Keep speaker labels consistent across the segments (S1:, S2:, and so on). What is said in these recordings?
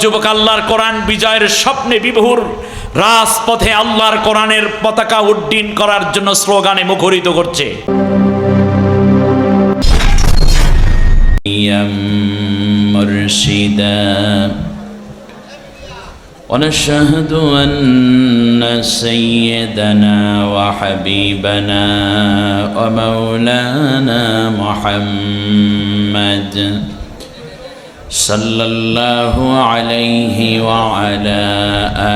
S1: যুবক আল্লাহর কোরআন বিজয়ের স্বপ্নে বিভোর, রাজপথে আল্লাহর কোরআনের পতাকা উড্ডীন করার জন্য স্লোগানে মুখরিত করছে। ونشهد أن سيدنا وحبيبنا ومولانا محمد صلى الله عليه وعلى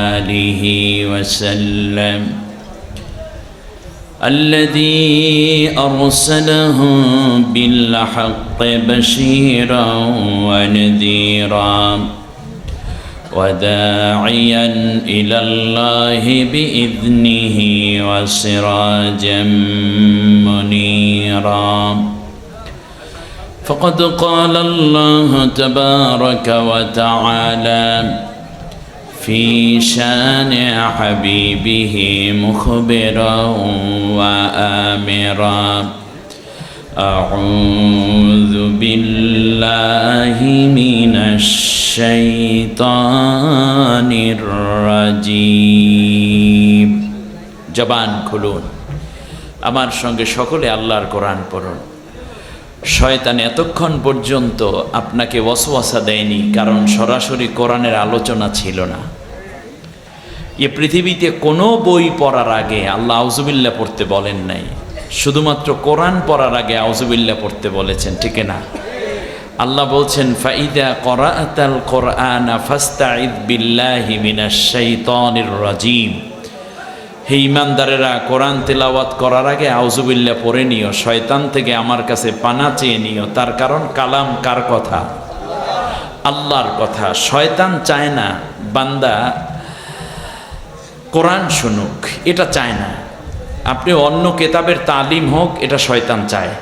S1: آله وسلم الذي أرسله بالحق بشيرا ونذيرا وداعيا إلى الله بإذنه وسراجا منيرا فقد قال الله تبارك وتعالى في شان حبيبه مخبرا وآمرا أعوذ بالله من الشيطان الرجيم জবান খুলুন, আমার সঙ্গে সকলে আল্লাহর কোরআন পড়ুন। শয়তান এতক্ষণ পর্যন্ত আপনাকে ওয়াসওয়াসা দেয়নি, কারণ সরাসরি কোরআনের আলোচনা ছিল না। এ পৃথিবীতে কোনো বই পড়ার আগে আল্লাহ আউযুবিল্লাহ পড়তে বলেন নাই, শুধুমাত্র কোরআন পড়ার আগে আউযুবিল্লাহ পড়তে বলেছেন, ঠিক না? আল্লাহ বলছেন ফাইদা করাআতাল কোরআনা ফাস্তাইদ বিল্লাহি মিনাশ শাইতানির রাজিম। হে ঈমানদারেরা, কোরআন তেলাওয়াত করার আগে আউযুবিল্লাহ পড়ে নিও, শয়তান থেকে আমার কাছে পানা চেয়ে নিও। তার কারণ কালাম কার কথা? আল্লাহর কথা। শয়তান চায় না বান্দা কোরআন শুনুক, এটা চায় না। আপনি অন্য কেতাবের তালিম হোক, এটা শয়তান চায়।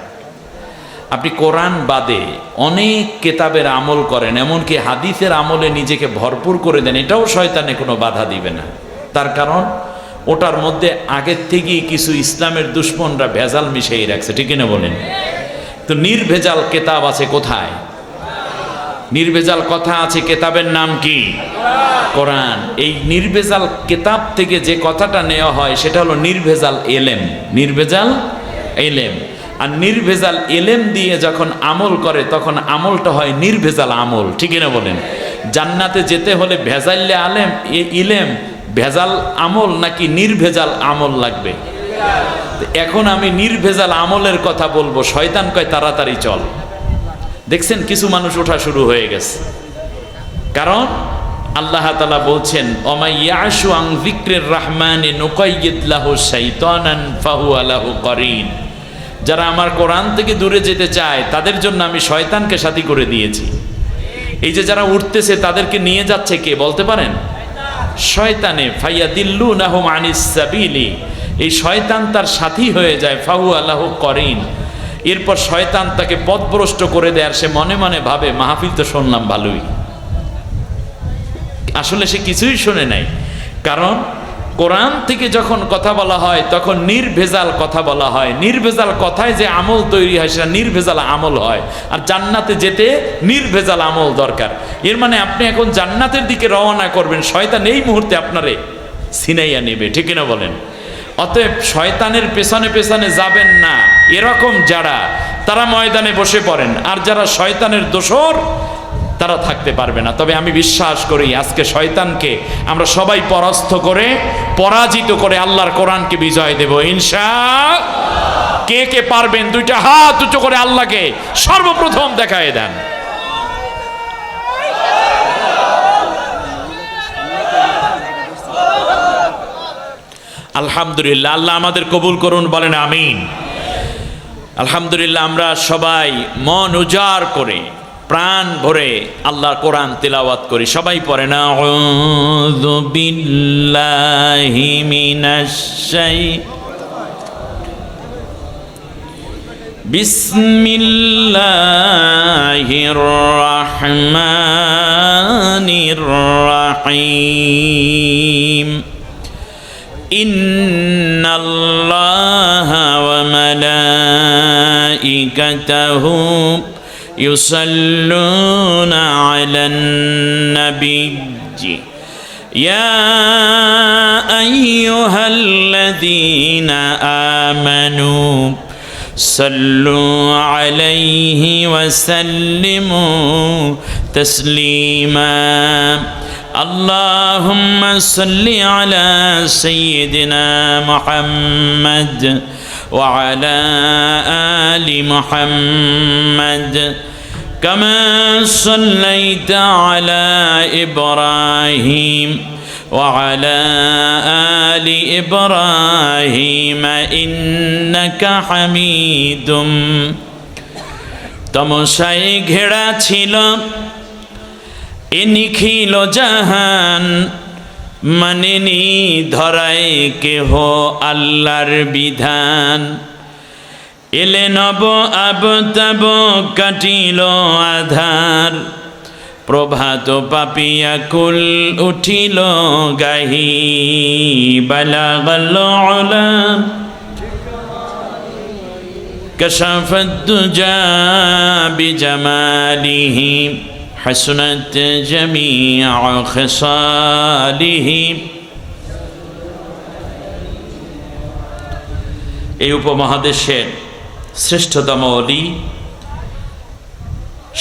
S1: আপনি কোরআন বাদে অনেক কেতাবের আমল করেন, এমনকি হাদিসের আমলে নিজেকে ভরপুর করে দেন, এটাও শয়তানে কোনো বাধা দিবে না। তার কারণ ওটার মধ্যে আগের থেকেই কিছু ইসলামের দুশ্মনরা ভেজাল মিশিয়ে রাখছে, ঠিক না বলেন? তো নির্ভেজাল কেতাব আছে কোথায়? নির্ভেজাল কথা আছে, কেতাবের নাম কি? কোরআন। এই নির্ভেজাল কেতাব থেকে যে কথাটা নেওয়া হয় সেটা হলো নির্ভেজাল এলেম। নির্ভেজাল এলেম। আর নির্ভেজাল এলেম দিয়ে যখন আমল করে তখন আমলটা হয় নির্ভেজাল আমল, ঠিক না বলেন? জান্নাতে যেতে হলে ভেজাল্লে আলেম ইলেম ভেজাল আমল নাকি নির্ভেজাল আমল লাগবে? এখন আমি নির্ভেজাল আমলের কথা বলবো, শয়তান কয় তাড়াতাড়ি চল। দেখছেন কিছু মানুষ ওঠা শুরু হয়ে গেছে, কারণ আল্লাহ তাআলা বলছেন ওমাই ইয়াশু আন যিকরির রাহমানি নুকাইয়িদ লাহু শাইতানান ফাহুয়া লাহু করিন। যারা আমার কোরআন থেকে দূরে যেতে চায় তাদের জন্য আমি শয়তানকে সাথী করে দিয়েছি। এই যে যারা উঠতেছে তাদেরকে নিয়ে যাচ্ছে কে বলতে পারেন? শয়তানে। ফায়াদিল্লুনাহুম আনিস সাবিলি। এই শয়তান তার সাথী হয়ে যায়, ফাহুয়া লাহু করিন। এরপর শয়তান তাকে পথভ্রষ্ট করে দেয়, আর সে মনে মনে ভাবে মাহফিল তো শুনলাম ভালোই, আসলে সে কিছুই শোনে নাই। কারণ কোরআন থেকে যখন কথা বলা হয় তখন নির্ভেজাল কথা বলা হয়। নির্ভেজাল কথায় যে আমল তৈরি হয় সেটা নির্ভেজাল আমল হয়। আর জান্নাতে যেতে নির্ভেজাল আমল দরকার। এর মানে আপনি এখন জান্নাতের দিকে রওনা করবেন, শয়তান এই মুহূর্তে আপনারে ছিনাইয়া নেবে, ঠিক না বলেন? অতএব শয়তানের পেছনে পেছনে যাবেন না। এরকম যারা, তারা ময়দানে বসে পড়েন, আর যারা শয়তানের দোসর তারা থাকতে পারবে না। তবে আমি বিশ্বাস করি আজকে শয়তানকে আমরা সবাই পরাস্ত করে, পরাজিত করে আল্লাহর কোরআনকে বিজয় দেব ইনশাআল্লাহ। কে কে পারবেন দুইটা হাত উঁচু করে আল্লাহকে সর্বপ্রথম দেখায় দেন। আলহামদুলিল্লাহ, আল্লাহ আমাদের কবুল করুন, বলেন আমিন। আলহামদুলিল্লাহ, আমরা সবাই মন উজাড় করে প্রাণ ভরে আল্লাহর কোরআন তিলাওয়াত করি। সবাই পড়েন আউযু বিল্লাহি মিনাশ বিসমিল্লাহির রাহমানির রাহিম। ইন্নাল্লাহা ওয়া মালাইকাতাহু يصلون على النبي يا أيها الذين آمنوا صلوا عليه وسلموا تسليما اللهم صل على سيدنا محمد وعلى آل محمد كما صليت على إبراهيم وعلى آل إبراهيم إنك حميد তমসায় ঘেরা ছিল এ নিখিল জাহান মানেনি ধরায় কেহ আল্লাহর বিধান এলে নব আবতাব কাটিল আধার প্রভাত পাপিয়া কুল উঠিল গাহি বালাগাল উলা কাশাফাত দুজা বিজামালিহি হাসনাত জামিউ খিসালিহি। এই উপমহাদেশের শ্রেষ্ঠতম ওলি,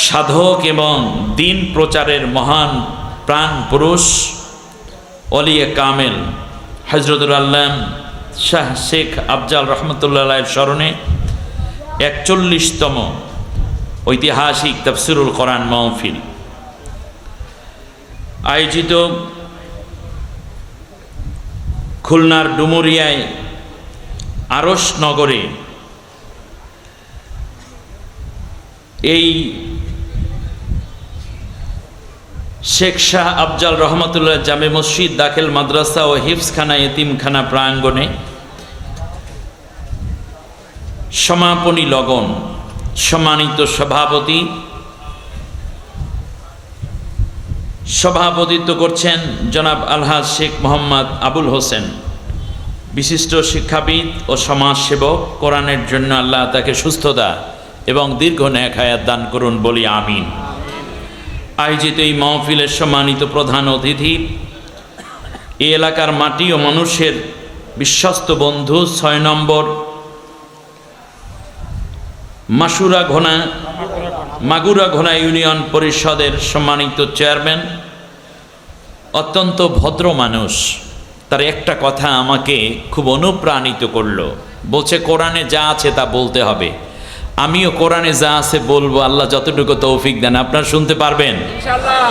S1: সাধক এবং দিন প্রচারের মহান প্রাণ পুরুষ ওলিয়ে কামেল হযরতুল আল্লাম শাহ শেখ আফজাল রহমতুল্লাহ আলাইহির স্মরণে ৪১তম ঐতিহাসিক তাফসিরুল কোরআন মাহফিল আয়োজিত খুলনার ডুমুরিয়ায় আরশ নগরে এই শেখ শাহ আফজাল রহমতুল্লাহ জামে মসজিদ দাখিল মাদ্রাসা ও হিফজখানা এতিমখানা প্রাঙ্গণে সমাপনী লগন সম্মানিত সভাপতিত্ব করছেন জনাব আলহাজ শেখ মোহাম্মদ আবুল হোসেন, বিশিষ্ট শিক্ষাবিদ ও সমাজসেবক। কোরআনের জন্য আল্লাহ তাকে সুস্থতা এবং দীর্ঘ নেক হায়াত দান করুন বলি আমিন। আয়োজিত এই মাহফিলের সম্মানিত প্রধান অতিথি, এই এলাকার মাটি ও মানুষের বিশ্বস্ত বন্ধু, ৬ নম্বর মাগুরা ঘোনা ইউনিয়ন পরিষদের সম্মানিত চেয়ারম্যান, অত্যন্ত ভদ্র মানুষ। তার একটা কথা আমাকে খুব অনুপ্রাণিত করলো। বলছে কোরআনে যা আছে তা বলতে হবে। আমিও কোরআনে যা আছে বলবো, আল্লাহ যতটুকু তৌফিক দেন। আপনারা শুনতে পারবেন ইনশাআল্লাহ?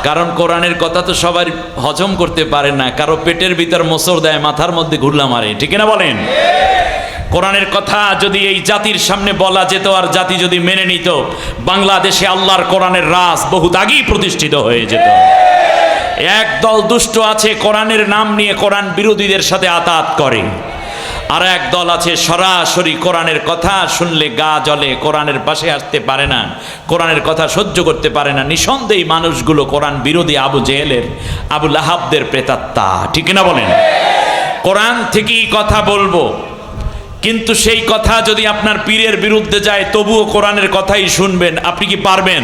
S1: কারণ কোরআনের কথা তো সবাই হজম করতে পারে না। কারো পেটের ভিতর মোচড় দেয়, মাথার মধ্যে ঘুরলা মারে, ঠিক না বলেন? কোরআনের কথা যদি এই জাতির সামনে বলা যেত আর জাতি যদি মেনে নিত, বাংলাদেশে আল্লাহর কোরআনের রাজ বহুত আগেই প্রতিষ্ঠিত হয়ে যেত। একদল দুষ্ট আছে কোরআনের নাম নিয়ে কোরআন বিরোধীদের সাথে আতাত করে, আর এক দল আছে সরাসরি কোরআনের কথা শুনলে গা জ্বলে, কোরআনের পাশে আসতে পারে না, কোরআনের কথা সহ্য করতে পারে না। নিঃসন্দেহে মানুষগুলো কোরআন বিরোধী আবু জেহেলের, আবু লাহাবদের প্রেতাত্মা, ঠিক না বলেন? কোরআন থেকেই কথা বলবো, কিন্তু সেই কথা যদি আপনার পীরের বিরুদ্ধে যায় তবুও কোরআনের কথাই শুনবেন। আপনি কি পারবেন?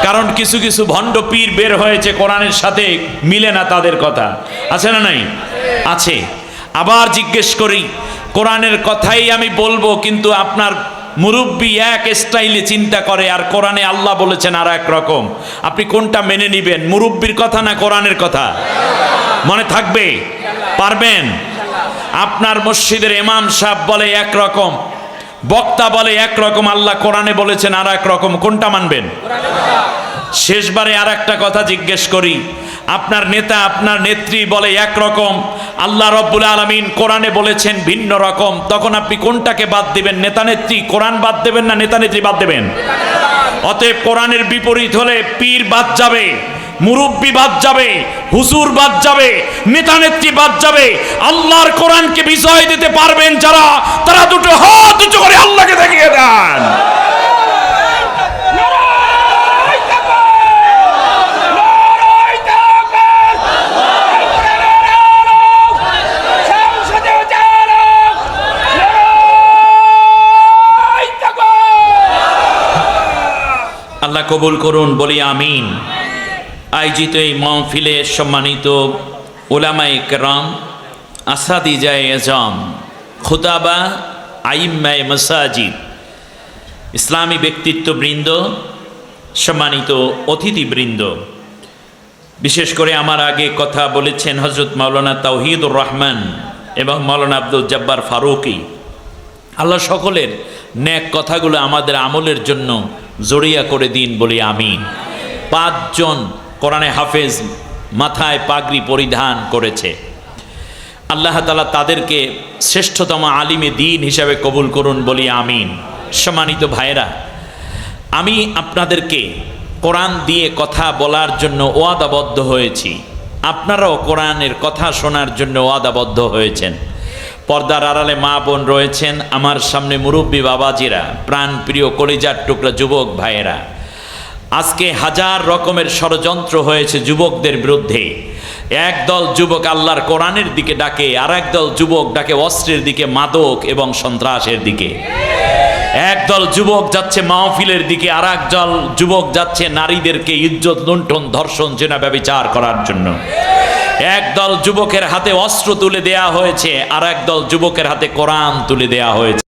S1: কারণ কিছু কিছু ভণ্ড পীর বের হয়েছে, কোরআনের সাথে মিলে না তাদের কথা, আছে না নাই? আছে। আবার জিজ্ঞেস করি, কোরআনের কথাই আমি বলবো, কিন্তু আপনার মুরব্বী এক স্টাইলে চিন্তা করে আর কোরআনে আল্লাহ বলেছেন আর এক রকম। আপনি কোনটা মেনে নিবেন? মুরব্বীর কথা না কোরআনের কথা? মনে থাকবে? পারবেন? আপনার মসজিদের ইমাম সাহেব বলে একরকম, বক্তা বলে একরকম, আল্লাহ কোরআনে বলেছেন আর এক রকম। কোনটা মানবেন? শেষবারে আর একটা কথা জিজ্ঞেস করি, আপনার নেতা, আপনার নেত্রী বলে একরকম, আল্লাহ রব্বুল আলামিন কোরআনে বলেছেন ভিন্ন রকম। তখন আপনি কোনটাকে বাদ দিবেন? নেতা নেত্রী, কোরআন বাদ দেবেন না নেতা নেত্রী বাদ দেবেন? অতএব কোরআনের বিপরীত হলে পীর বাদ যাবে, মুরব্বী বাদ যাবে, হুজুর বাদ যাবে, নেতা নেত্রী বাদ যাবে। আল্লাহর কোরআনকে বিজয় দিতে পারবেন যারা, তারা দুটো হাত উঁচু করে আল্লাহকে দেখিয়ে দেন। আল্লাহ কবুল করুন, বলি আমিন। আয়োজিত এই মাহফিলে সম্মানিত উলামায়ে কেরাম, আসাদিজায়ে এজাম, খুতাবা, আইম্মায়ে মাসাজিদ, ইসলামী ব্যক্তিত্ববৃন্দ, সম্মানিত অতিথিবৃন্দ, বিশেষ করে আমার আগে কথা বলেছেন হজরত মাওলানা তাওহীদুর রহমান এবং মাওলানা আব্দুল জব্বার ফারুকী। আল্লাহ সকলের ন্যাক কথাগুলো আমাদের আমলের জন্য জড়িয়া করে দিন, বলি আমিন। 5 জন কোরআনে হাফেজ মাথায় পাগড়ি পরিধান করেছে। আল্লাহ তাআলা তাদেরকে শ্রেষ্ঠতম আলিমে দ্বীন হিসাবে কবুল করুন, বলি আমিন। সম্মানিত ভাইরা, আমি আপনাদেরকে কোরআন দিয়ে কথা বলার জন্য ওয়াদাবদ্ধ হয়েছি। আপনারাও কোরআনের কথা শোনার জন্য ওয়াদাবদ্ধ হয়েছেন। পর্দার আড়ালে মা বোন রয়েছেন, আমার সামনে মুরব্বী বাবাজিরা, প্রাণ প্রিয় কলিজার টুকরা যুবক ভাইয়েরা। আজকে হাজার রকমের ষড়যন্ত্র হয়েছে যুবকদের বিরুদ্ধে। একদল যুবক আল্লাহর কোরআনের দিকে ডাকে, আর একদল যুবক ডাকে অস্ত্রের দিকে, মাদক এবং সন্ত্রাসের দিকে। একদল যুবক যাচ্ছে মাহফিলের দিকে, আর একদল যুবক যাচ্ছে নারীদেরকে ইজ্জত লুণ্ঠন, ধর্ষণ, জেনা, ব্যভিচার করার জন্য। একদল যুবকের হাতে অস্ত্র তুলে দেয়া হয়েছে, আর একদল যুবকের হাতে কোরআন তুলে দেয়া হয়েছে।